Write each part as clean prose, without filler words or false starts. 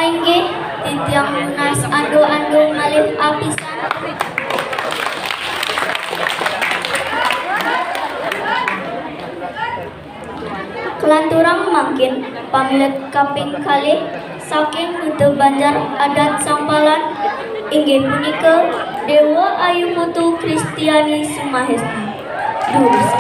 Aingge titiang lunas ando-ando malih apisan. Kelanturang makin pamilet kaping kalih saking Hute Banjar adat Sampalan inggih punika Dewa Ayu Putu Kristiani Sumahesti Durus.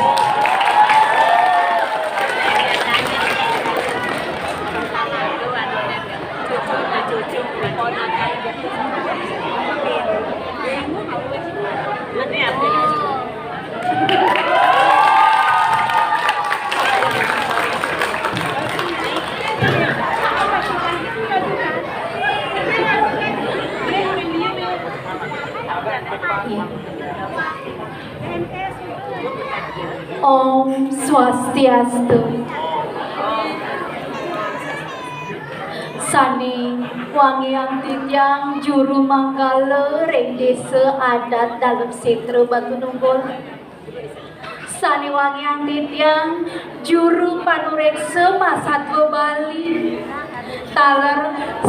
Om Swastiastu. Sani wangiang tityang juru manggala ring desa adat dalam setra Batu Nunggul. Sani wangiang tityang juru panureksa Masatwa Bali. Taler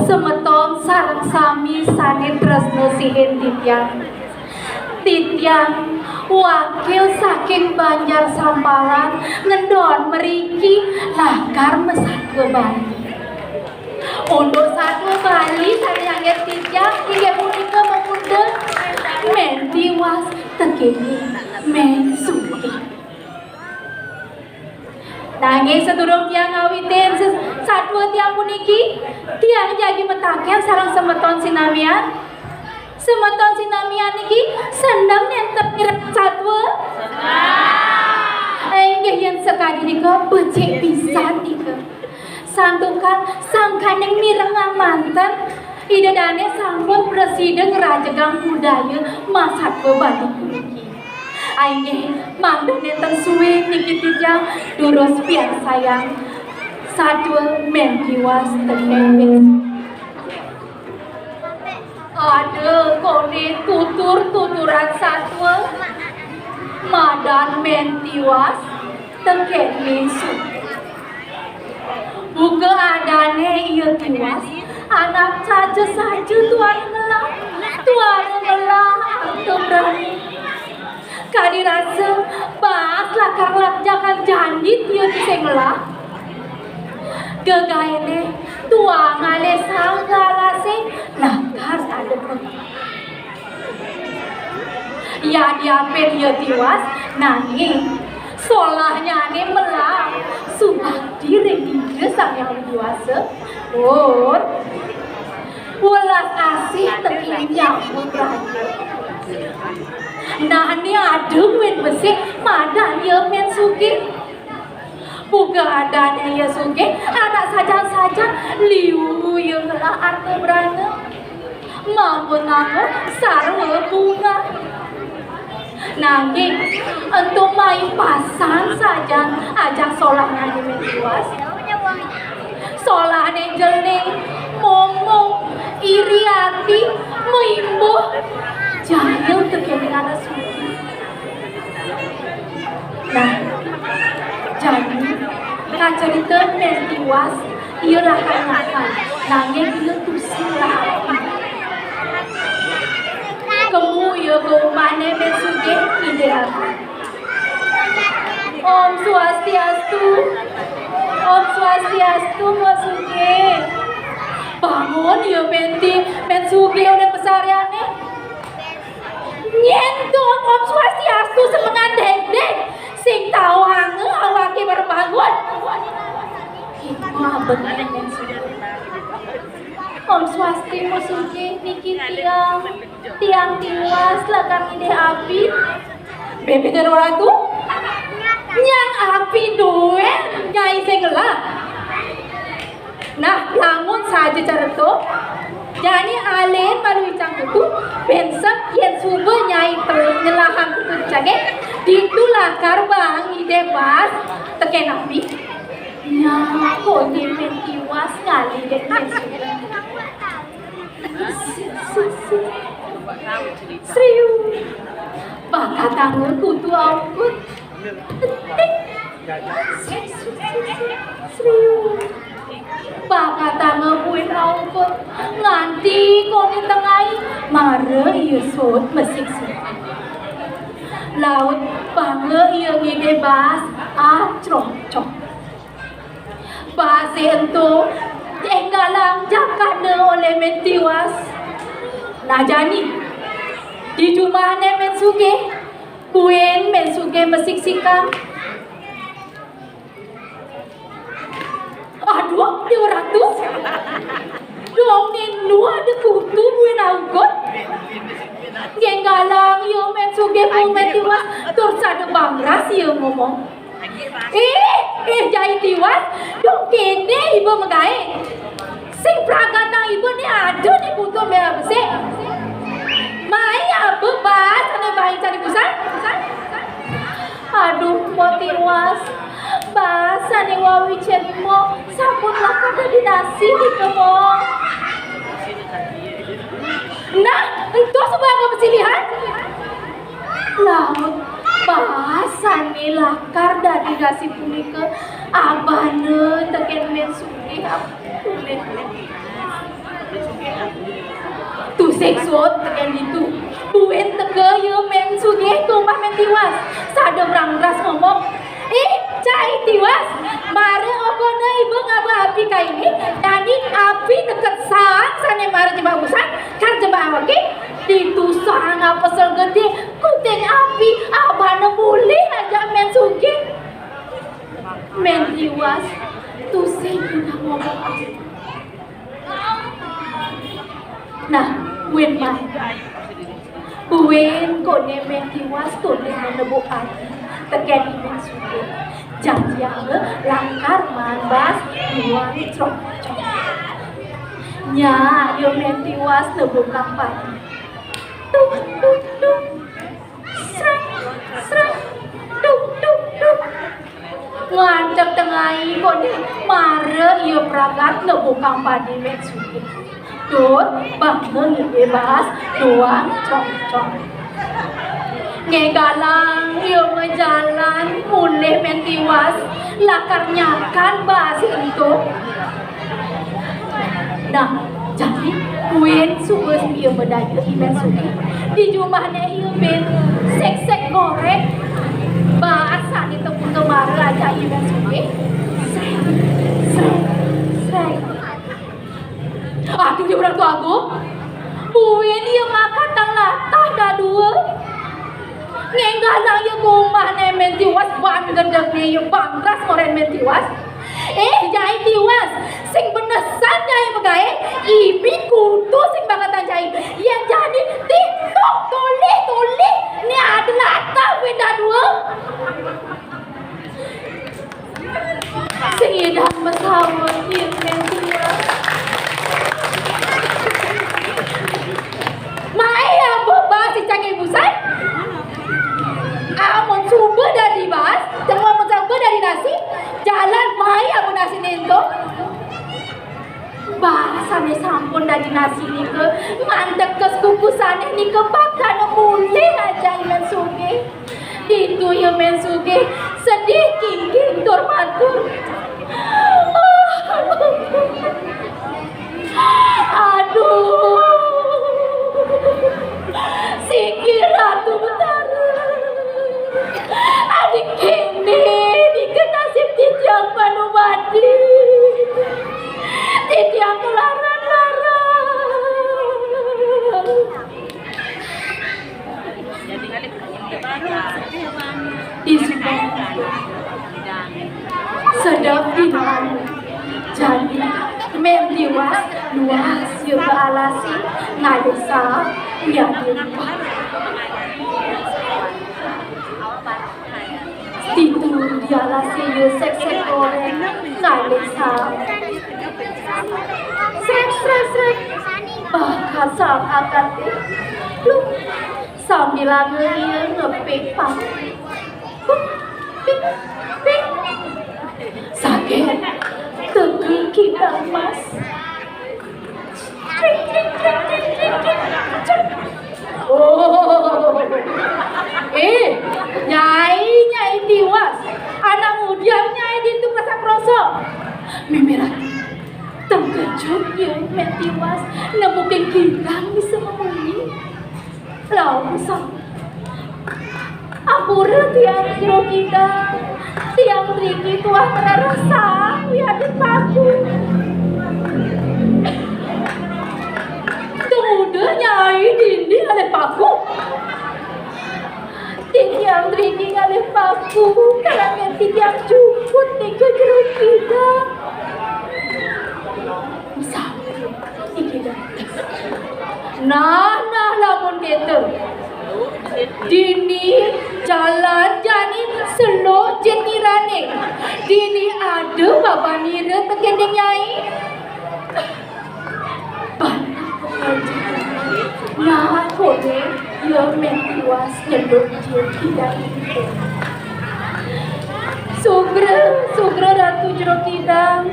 semeton sareng sami sani tresno sihin tityang. Tityang wakil saking Banjar Sampalan ngendon meriki lakar Masatwa Bali. Untuk Satwa Bali sareng tityang inggih punika mengundang mentiwas tekeni mensuki. Nanging sedurung tiang ngawitin satwa tiang puniki tiang jagi metaken sareng semeton sinamian. Semeton sinamian niki sendang nentep nyerep satwa. Inggih yen sekali nika becik pisan nika. Santukan sangkaneng mirengang manten idedane sampun presiden Rajagang Budaya Masatwa Bali puniki. Inggih mangda nenten suwe niki tityang durus pian sayang satwa mentiwas teneng. Ada kone tutur-tuturan satwa madan mentiwas tengkeni suki. Buka adane iya tiwas anak saja tuan ngelah atau berani kadi rasa bahas lakar lakjakan janji tiyo disenglah gegaine tuangane sanggalase lakar ada ya diapen iya tiwas nanging solahnya ane melang sumpah diri dia sang yang dewasa pun ulas asih terkinya berani. Nah ini ada win besi madan ya men suki buka adanya ya suki anak saja liu ya ngelah arti berani mampu nama sarwa bunga. Nanging untuk main pasang saja ajak solahnya di menjuas. Solahnya jeleng, momong, iri hati, meimbuh, jahil tekeni ada suki. Nah, jadi kacerita menjuas, ia lakan-lakan, nanging ia tusilah hati. Kamu ya kumane mensuge ideal. Om Swastiastu. Om Swastiastu masuge. Bangun ya mensuge udah pesariane. Nyentuh Om Swastiastu semengan dendeng. Sing tahu hange awake berbangun. Hikmah bener mensuge. Om Swasti musuki niki tiang tiwas lakar ide api bebe dan orang itu nyang api doe nyai sengela. Nah lamun saja cara itu jadi alen baru icang itu bensek yen subuh nyai nyelahang itu cage ditu lakar bang ide pas teken api nyang kok dimen tiwas kali dek Serius baka tangan kutu ampun serius Bakata ngebuin angkut nganti kok di tengah mare ieu sut mesik sih. Laut bangga ieu ngide bas acrocok. Bas ento enggalang jakane oleh mentiwas. Nah jani di jumane mensuge buen mensuge mesik sikam. Aduh, Dewa Ratu. Dong ninu ada kutu buen angkot. Genggalang yo mensuge bu mentiwas tursada bangras yo ngomong. Jai tiwas dong kene ibu megae. Sing pragatang ibu ni ada di butuh merah besi. Maya bebas ane bayi cari busan. Aduh, mau tiwas. Basa nih wawi cerimo sampun lah kata dinasi di kemong. Nah, itu sebagai pesilihan. Laut bahasa nih lakar dari dasi punika abane teken mensuki tulen. Tu seksot teken itu. Buen teke yo mensuki tumpah mentiwas. Sadem rangras ngomong. Cai tiwas, mare okono ibu ngaba api kaini, jadi api deket sang sana mare jebak usan, kan jebak awaki, ditusang apa pesel gede, kuting api, abana boleh aja mensugi, mentiwas, tusing kita ngomong apa? Nah, wen mah, wen kone mentiwas tuh dengan nebukan. Teken ibu suke janjiang langkar manbas luang cocok nya yo mentiwas nebukang padi tuk tuk tuk srek srek tuk tuk tuk ngancep tengai kode mare yo pragat nebukang padi men suke tur bangun bebas luang cocok ngegalang yo ngejalan mulai mentiwas lakar nyakan bahas itu. Nah jadi kuen subes iyo berdaya imen suki di jumahnya iyo ben sek goreng bahasa di tepung kemarin aja imen suki srek aduh dia orang tua aku kuen iyo makan tang latah dah dua ngenggalang yung kumah na mentiwas bang gendang na yung bangras koren mentiwas jai tiwas sing benesan jai magae ibi kutu sing bangatan jai yang jadi tiktok toli ni ada lata wenda dua sing idang masawat yung mentiwas maya beba si canggih busan amun coba dari bas, jangan mau coba dari nasi, jalan maya amun nasi nento. Bahasane sampun dari nasi ni ke mandek ke kukusane ni ke pakan mulai aja imen suge. Itu yang men suge sedih king tur matur. Aduh, sikir ratu betara. Adik kene dikenasib titiang panubadi titiang kelarang-larang disebut sedap dinan jadi mentiwas luas juga alasi ngadesa jadi tidur dialah siyo sek goreng ngalesa srek bahkan sang akan lu sambil ngeliat ngepik pak pik sakit tegih kita mas oh nyai tiwas anak muda nyai itu rasa kroso mimiran Pucuk ya metiwas nemukin kidang bisa memenuhi lalu sang apura tiang jero kidang tiang riki tuah terasa wiadit paku temuda nyai dindi oleh paku tiang riki oleh paku karena tiang cukut nih ke jero kidang nah lamun gitu dini jalan jani selo jenirane dini ada bapa nira tekendeng nyai nah kode ya mentiwas nyedok dia kidang sugra ratu jero kidang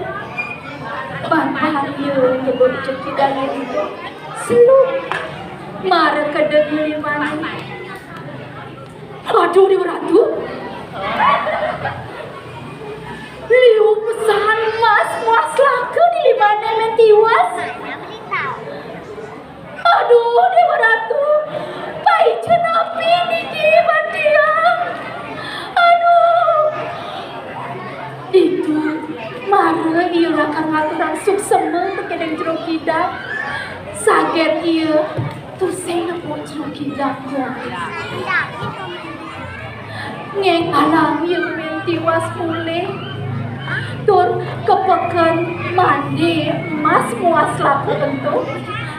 Bapak dia nyebut cekidangnya itu selu marah kedeng limana aduh dia ratu liu pesan mas muas laka di limana mentiwas aduh dia ratu pai cenapi niki bandiang aduh itu mara iya akan ngaturan suksema terkadang jero kidang saget iya tu saya nak jero kidang ngeng alam iya mentiwas mulai tur kepekan mandi mas muas laku tentu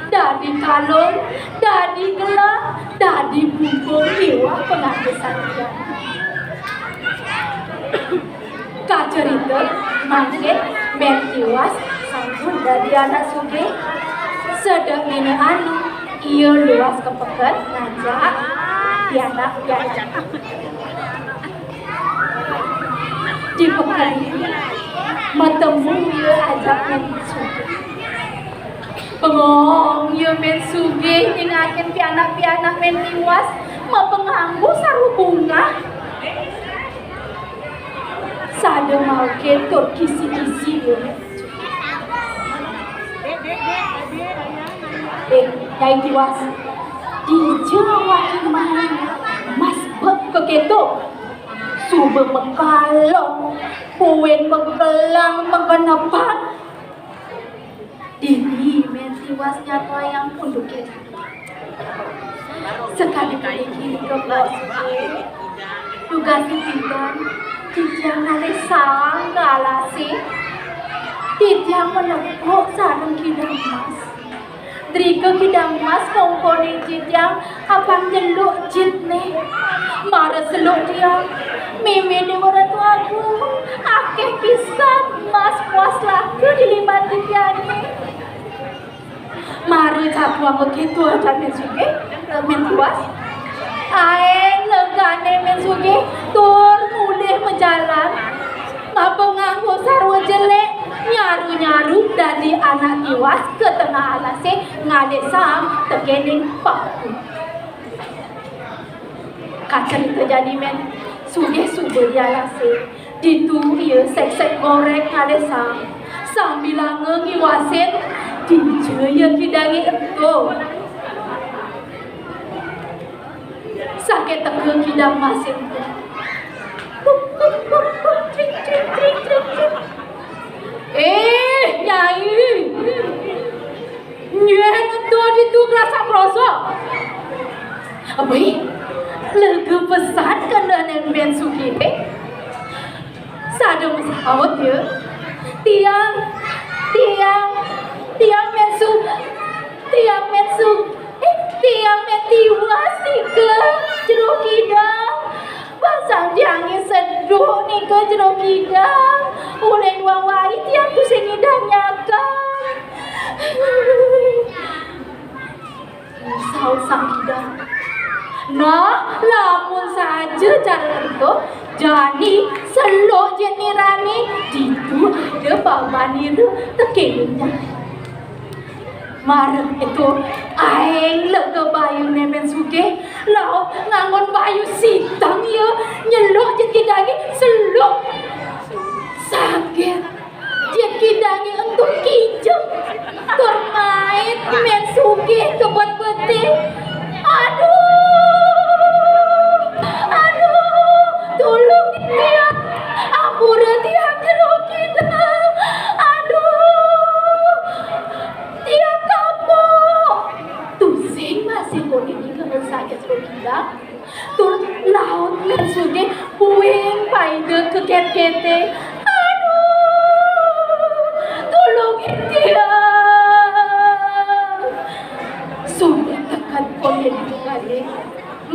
dadi kalung dadi gelang dadi bumbung iwa pengakisan kacerita mangke mentiwas sampun dari anak suge sedang ini anu iya luas kepekan ngajak pianak di pekan metemu iya ajak mensuge pengong iya mensuge nyingakin pianak mentiwas mapenganggu saru bunga sada mau ketor kisi-kisi nyai tiwas di Jawa kemana mas bek ke keto sube mekalong puen mengkelang mengenapan dini mentiwas nyata yang punduk sekali-kali kini ke bos juga sipikan Titiang alisang galasi Titiang menepuk sarang kidang mas Drika kidang mas komponi titiang Apang jeluk jit nih Mara seluk dia Mimi di waratu aku Akeh pisan mas puas laku di lima titiang nih Mara capu aku gitu aja mensuke mentuas Aeng legane mensuke tur mulih menjalan mapenganggo sarwa jelek nyaru-nyaru dari anak tiwas ke tengah alase ngadesam tekening paku kacang terjadi men suge di alase ditu ieu sek-sek goreng ngadesam sambil ngiwasin dijeuyeun kidangi ento sakit teke kidang masin nyai nyen itu ditu rasa kroso abai lega pesan kena men suki sada masawat ya tiang mentiwas nika jero kidang pasang diangin seduh nika jero kidang uleh dua wai tiang tu sing ngidang nyakang saut sang kidang nah lamun saja cara itu jadi selok jenirani ditu ada bapa niru tekennya marah itu aeng lega bayu nemen suge lau ngangon bayu sitang ya nyelok jet kidangi selok sakit jet kidangi untuk kijep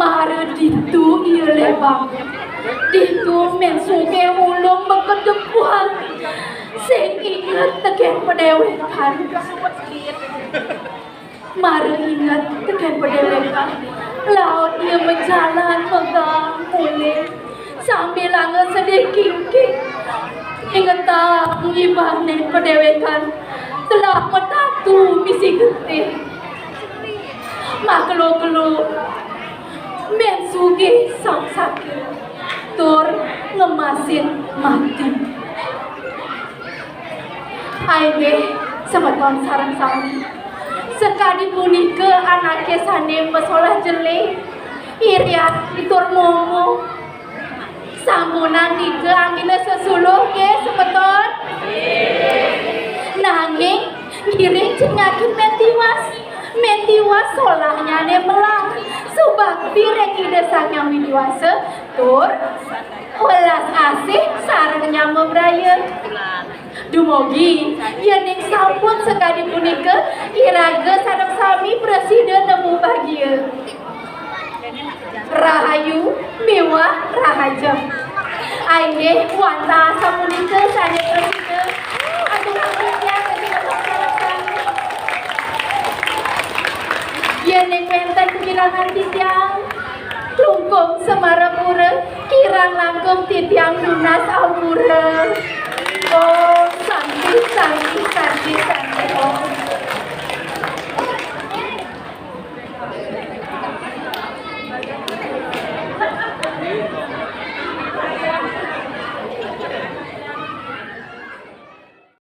Mare ditu ieu lebang. Ditu men suge ulung bekedepuan. Sing inget teken pedewekan. Mare inget teken pedewekan. Laut ia berjalan pegang kulit sambil angin sedih kingking. Ingat tak ngibang nih pedewekan telah menatu misi getih. Makhluk-makhluk men sugi sang sakit tur ngemasin mati. Aige semeton sarang sami sekali punika anaknya sane pesolah jelek iriat itur momo sambunan nika anggina sesuluh ke semeton nanging ngiring cengakin mentiwas solahnya ne melang subakti rekide sang widiwasa tur welas asih sarangnya membraya dumugi yening sampun sekali punika iraga sareng sami presiden nemu bahagia rahayu mewah rahaja aine wanta sapunika sane presiden atur aturnya yening wenten kirangan titiang Tungkung semarapura kirang langkung titiang lunas ampura.